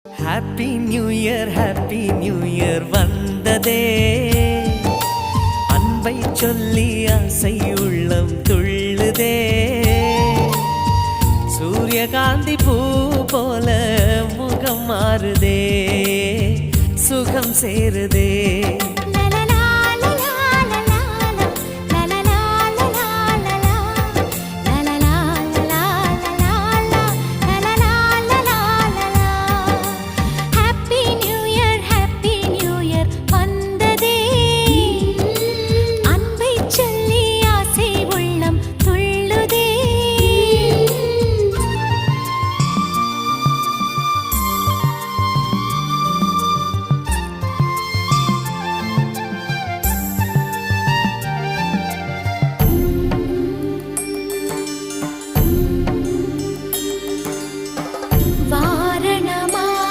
Happy new year வந்ததே, அன்பை சொல்லி ஆசை உள்ளம் துள்ளுதே. சூரியகாந்தி பூ போல முகம் மாறுதே, சுகம் சேருதே.